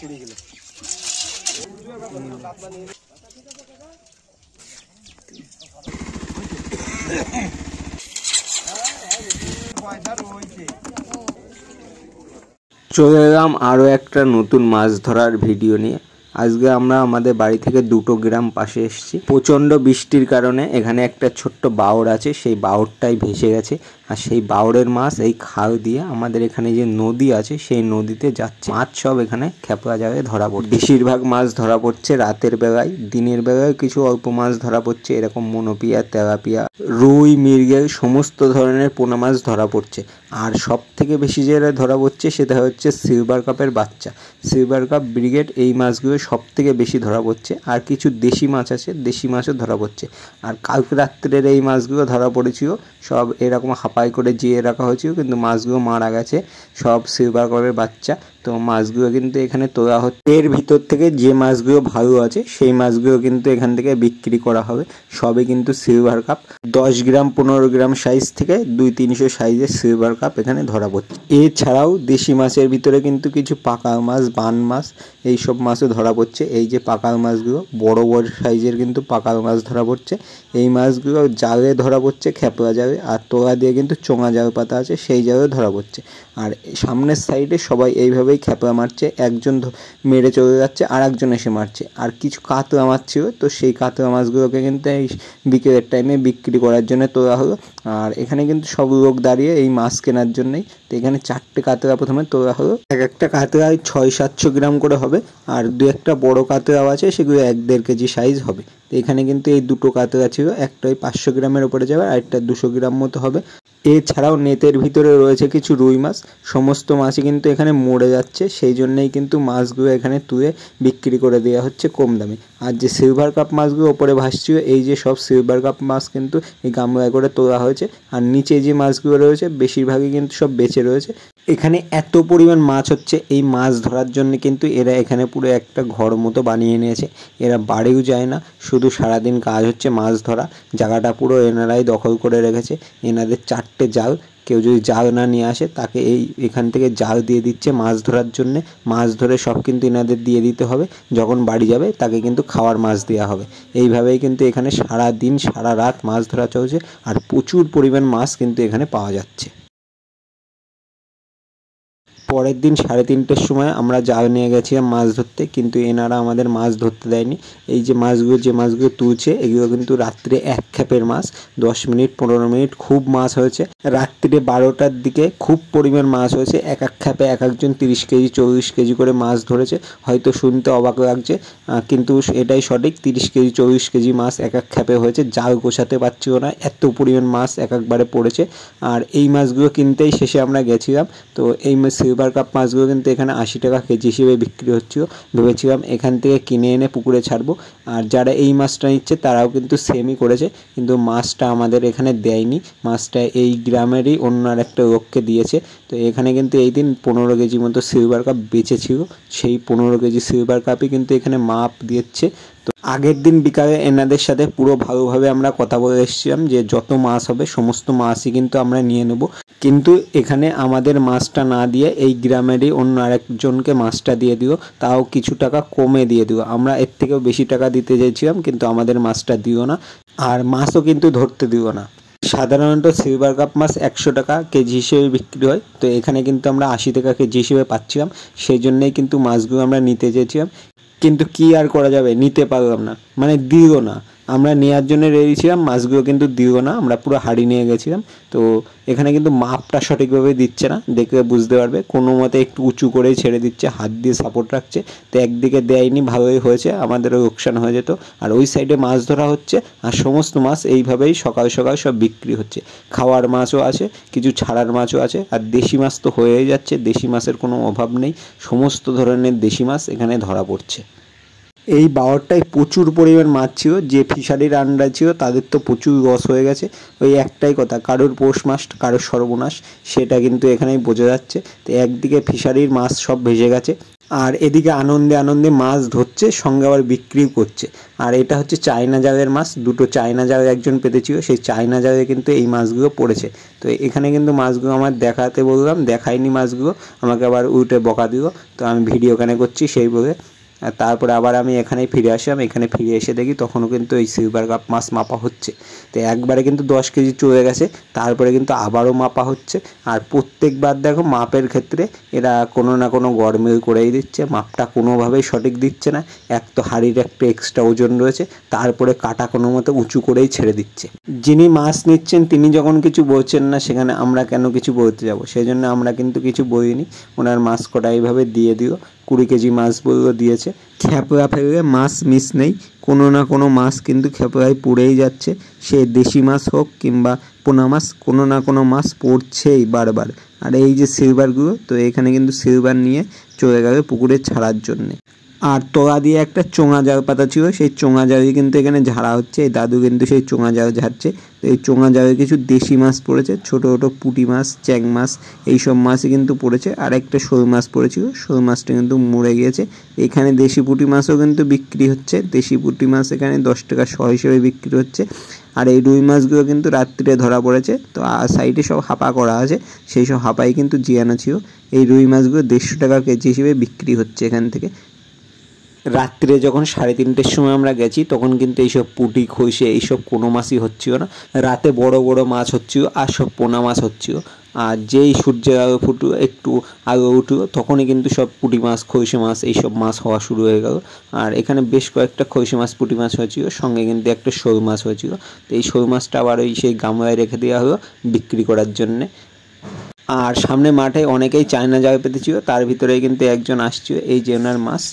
চলে এলাম আরও একটা নতুন মাছ ধরার ভিডিও নিয়ে। আজকে আমরা আমাদের বাড়ি থেকে 2 গ্রাম পাশে এসেছি। প্রচণ্ড বৃষ্টির কারণে এখানে একটা ছোট্ট বাওড় আছে, সেই বাওড়টাই ভেসে গেছে। আর সেই বাওড়ের মাছ এই খাল দিয়ে আমাদের এখানে যে নদী আছে সেই নদীতে যাচ্ছে। মাছ সব এখানে খেপা যাবে ধরা পড়ছে। বেশিরভাগ মাছ ধরা পড়ছে রাতের বেলায়, দিনের বেলায় কিছু অল্প মাছ ধরা পড়ছে। এরকম মনোপিয়া, তেলাপিয়া, রুই, মৃগেল সমস্ত ধরনের পোনা মাছ ধরা পড়ছে। আর সব থেকে বেশি যেটা ধরা পড়ছে সেটা হচ্ছে সিলভার কাপের বাচ্চা, সিলভার কাপ, ব্রিগেড, এই মাছগুলো সব থেকে বেশি ধরা পড়ছে। আর কিছু দেশি মাছ আছে, দেশি মাছও ধরা পড়ছে। আর কালকে রাত্রের এই মাছগুলো ধরা পড়েছিল, সব এরকম হাঁপাই করে জিয়ে রাখা হয়েছিল, কিন্তু মাছগুলো মারা গেছে, সব সিলভার কাপের বাচ্চা। তো মাছগুলো কিন্তু এখানে তোলা হচ্ছে। এর ভিতর থেকে যে মাছগুলো ভালো আছে সেই মাছগুলো কিন্তু এখান থেকে বিক্রি করা হবে। সবে কিন্তু সিলভার কাপ 10 গ্রাম 15 গ্রাম সাইজ থেকে 200-300 সাইজের সিলভার কাপ এখানে ধরা পড়ছে। এছাড়াও দেশি মাছের ভিতরে কিন্তু কিছু পাকাল মাছ, বান মাছ, এইসব মাছও ধরা পড়ছে। এই যে পাকাল মাছগুলো বড় বড় সাইজের কিন্তু পাকাল মাছ ধরা পড়ছে। এই মাছগুলো জালে ধরা পড়ছে, খেপলা জালে, আর তোলা দিয়ে কিন্তু চোঙা জাল পাতা আছে সেই জালে ধরা পড়ছে। আর সামনের সাইডে সবাই এইভাবেই খেপলা মারছে, একজন মেরে চলে যাচ্ছে আর একজন এসে মারছে। আর কিছু কাতলা মাছ ছিল, তো সেই কাতলা মাছগুলোকে কিন্তু এই বিকেলের টাইমে বিক্রি করার জন্য তোলা হলো। আর এখানে কিন্তু সব লোক দাঁড়িয়ে এই মাছ কেনার জন্যই। তো এখানে 4টে কাতলা প্রথমে তোলা হলো। এক একটা কাতলায় 600-700 গ্রাম করে হবে। আর 2-একটা বড় কাতলাও আছে, সেগুলো 1-1.5 কেজি সাইজ হবে। তো এখানে কিন্তু এই 2টো কাতলা ছিল, একটাই 500 গ্রামের উপরে যাবে আর একটা 200 গ্রাম মতো হবে। এছাড়াও নেটের ভিতরে রয়েছে কিছু রুই মাছ। সমস্ত মাছই কিন্তু এখানে মরে যাচ্ছে, সেই জন্যই কিন্তু মাছগুলো এখানে তুলে বিক্রি করে দেওয়া হচ্ছে কম দামে। আর যে সিলভার কাপ মাছগুলো ওপরে ভাসছিল, এই যে সব সিলভার কাপ মাছ কিন্তু এই গামলায় করে তোলা হয়েছে। আর নিচে যে মাছগুলো রয়েছে বেশিরভাগই কিন্তু সব বেঁচে রয়েছে। এখানে এত পরিমাণ মাছ হচ্ছে, এই মাছ ধরার জন্য কিন্তু এরা এখানে পুরো একটা ঘর মতো বানিয়ে নিয়েছে। এরা বাড়িও যায় না, শুধু সারাদিন কাজ হচ্ছে মাছ ধরা। জায়গাটা পুরো এনারাই দখল করে রেখেছে। এনাদের 4টে জাল, কেউ যদি জাল না নিয়ে আসে তাকে এখান থেকে জাল দিয়ে দিচ্ছে মাছ ধরার জন্যে। মাছ ধরে সব কিন্তু এনাদের দিয়ে দিতে হবে, যখন বাড়ি যাবে তাকে কিন্তু খাওয়ার মাছ দেওয়া হবে। এইভাবেই কিন্তু এখানে সারা দিন সারা রাত মাছ ধরা চলছে। আর প্রচুর পরিমাণ মাছ কিন্তু এখানে পাওয়া যাচ্ছে। পরের দিন 3:30টার সময় আমরা জাল নিয়ে গেছিলাম মাছ ধরতে, কিন্তু এনারা আমাদের মাছ ধরতে দেয়নি। এই যে মাছগুলো তুলছে এগুলো কিন্তু রাত্রে এক খেপের মাছ, 10 মিনিট 15 মিনিট খুব মাছ হয়েছে। রাত্রে 12টার দিকে খুব পরিমাণ মাছ হয়েছে। এক খেপে এক একজন 30 কেজি 40 কেজি করে মাছ ধরেছে। হয়তো শুনতে অবাক লাগছে, কিন্তু এটাই সঠিক। 30 কেজি 40 কেজি মাছ এক খেপে হয়েছে। জাল গোছাতে পারছিল না, এত পরিমাণ মাছ একবারে পড়েছে। আর এই মাছগুলো কিনতেই শেষে আমরা গেছিলাম। তো এই সিলভার কাপ মাছগুলো কিন্তু এখানে 80 টাকা কেজি হিসেবে বিক্রি হচ্ছিল। ভেবেছিলাম এখান থেকে কিনে এনে পুকুরে ছাড়বো। আর যারা এই মাছটা নিচ্ছে তারাও কিন্তু সেমই করেছে, কিন্তু মাছটা আমাদের এখানে দেয়নি। মাছটা এই গ্রামেরই অন্য আর একটা লোককে দিয়েছে। তো এখানে কিন্তু এই দিন 15 কেজি মতো সিলভার কাপ বেঁচেছিল। সেই 15 কেজি সিলভার কাপই কিন্তু এখানে মাপ দিচ্ছে। তো আগের দিন বিকালে এনাদের সাথে পুরো ভালোভাবে আমরা কথা বলে এসেছিলাম যে যত মাছ হবে সমস্ত মাছই কিন্তু আমরা নিয়ে নেব, কিন্তু এখানে আমাদের মাছটা না দিয়ে এই গ্রামেরই অন্য আরেকজনকে মাছটা দিয়ে দিও, তাও কিছু টাকা কমে দিয়ে দিও। আমরা এর থেকেও বেশি টাকা দিতে চাইছিলাম, কিন্তু আমাদের মাছটা দিও না, আর মাছও কিন্তু ধরতে দিও না। সাধারণত সিলভার কাপ মাছ 100 টাকা কেজি হিসেবে বিক্রি হয়, তো এখানে কিন্তু আমরা 80 টাকা কেজি হিসেবে পাচ্ছিলাম। সেই জন্যই কিন্তু মাছগুলো আমরা নিতে চেয়েছিলাম, কিন্তু কি আর করা যাবে, নিতে পারলাম না, মানে দিও না। আমরা নেওয়ার জন্য রেডি ছিলাম, মাছগুলো কিন্তু দিও না। আমরা পুরো হাড়ি নিয়ে গেছিলাম। তো এখানে কিন্তু মাপটা সঠিকভাবে দিচ্ছে না, দেখলে বুঝতে পারবে। কোনো মতে একটু উঁচু করেই ছেড়ে দিচ্ছে, হাত দিয়ে সাপোর্ট রাখছে। তো একদিকে দেয়নি, ভালোই হয়েছে, আমাদেরও লোকসান হয়ে যেত। আর ওই সাইডে মাছ ধরা হচ্ছে, আর সমস্ত মাছ এইভাবেই সকাল সকাল সব বিক্রি হচ্ছে। খাওয়ার মাছও আছে, কিছু ছাড়ার মাছও আছে। আর দেশি মাছ তো হয়েই যাচ্ছে, দেশি মাছের কোনো অভাব নেই। সমস্ত ধরনের দেশি মাছ এখানে ধরা পড়ছে। এই বাওরটায় প্রচুর পরিমাণ মাছ ছিল। যে ফিশারির আন্ডার ছিল তাদের তো প্রচুর লস হয়ে গেছে। ওই একটাই কথা, কারোর পৌষ মাস কারোর সর্বনাশ, সেটা কিন্তু এখানেই বোঝা যাচ্ছে। তো একদিকে ফিশারির মাছ সব ভেসে গেছে, আর এদিকে আনন্দে আনন্দে মাছ ধরছে, সঙ্গে আবার বিক্রিও করছে। আর এটা হচ্ছে চায়না জালের মাছ, দুটো চায়না জাল একজন পেতেছিল, সেই চায়না জালে কিন্তু এই মাছগুলো পড়েছে। তো এখানে কিন্তু মাছগুলো আমার দেখাতে বললাম, দেখায়নি মাছগুলো, আমাকে আবার উল্টে বকা দিল। তো আমি ভিডিও এখানে করছি সেই বলে। আর তারপরে আবার আমি এখানেই ফিরে আসলাম, এখানে ফিরে এসে দেখি তখনও কিন্তু এই সিলভার কাপ মাছ মাপা হচ্ছে। তো একবারে কিন্তু 10 কেজি চলে গেছে, তারপরে কিন্তু আবারও মাপা হচ্ছে। আর প্রত্যেকবার দেখো মাপের ক্ষেত্রে এরা কোনো না কোনো গরমিল করেই দিচ্ছে, মাপটা কোনোভাবেই সঠিক দিচ্ছে না। এক তো হাড়ির একটা এক্সট্রা ওজন রয়েছে, তারপরে কাটা কোনো মতো উঁচু করেই ছেড়ে দিচ্ছে। যিনি মাছ নিচ্ছেন তিনি যখন কিছু বলছেন না, সেখানে আমরা কেন কিছু বলতে যাব? সেই জন্য আমরা কিন্তু কিছু বলিনি, ওনার মাছ কটা এইভাবে দিয়ে দিও। 20 কেজি মাছ বললো দিয়েছে। খেপড়া ফেললে মাছ মিস নেই, কোনো না কোনো মাছ কিন্তু খেপড়ায় পড়েই যাচ্ছে, সে দেশি মাছ হোক কিংবা পোনা মাছ, কোনো না কোনো মাছ পড়ছেই বারবার। আর এই যে সিলভারগুলো, তো এখানে কিন্তু সিলভার নিয়ে চলে গেল পুকুরে ছাড়ার জন্যে। আর তোলা দিয়ে একটা চোঙা জাল পাতা ছিল, সেই চোঙা জালই কিন্তু এখানে ঝাড়া হচ্ছে। এই দাদু কিন্তু সেই চোঙা জাল ঝাড়ছে। তো এই চোঙা জালে কিছু দেশি মাছ পড়েছে, ছোটো ছোটো পুঁটি মাছ, চ্যাং মাছ, এইসব মাছই কিন্তু পড়েছে। আর একটা শোল মাছ পড়েছিল, শোল মাছটা কিন্তু মরে গিয়েছে। এখানে দেশি পুঁটি মাছও কিন্তু বিক্রি হচ্ছে, দেশি পুঁটি মাছ এখানে 10 টাকা শ হিসেবে বিক্রি হচ্ছে। আর এই রুই মাছগুলো কিন্তু রাত্রিরে ধরা পড়েছে, তো সাইডে সব হাপা করা আছে, সেই সব হাপাই কিন্তু জিয়ানো ছিল। এই রুই মাছগুলো 150 টাকা কেজি হিসেবে বিক্রি হচ্ছে এখান থেকে। রাত্রে যখন 3:30-টের সময় আমরা গেছি, তখন কিন্তু এইসব পুঁটি, খইসে এইসব কোনো মাছই হচ্ছিল না। রাতে বড় বড় মাছ হচ্ছিল, আর সব পোনা মাছ হচ্ছিল। আর যেই সূর্যের আলো ফুটলো, একটু আলো উঠলো, তখনই কিন্তু সব পুঁটি মাছ, খইসে মাছ এইসব মাছ হওয়া শুরু হয়ে গেল। আর এখানে বেশ কয়েকটা খইসে মাছ, পুঁটি মাছ হয়েছিল, সঙ্গে কিন্তু একটা শোল মাছ হয়েছিল। তো এই শোল মাছটা আবার ওই সেই গামলায় রেখে দেওয়া হলো বিক্রি করার জন্যে। আর সামনে মাঠে অনেকেই চায়না জাল পেতেছিল, তার ভিতরে কিন্তু একজন আসছিল, এই যে ওনার মাছ।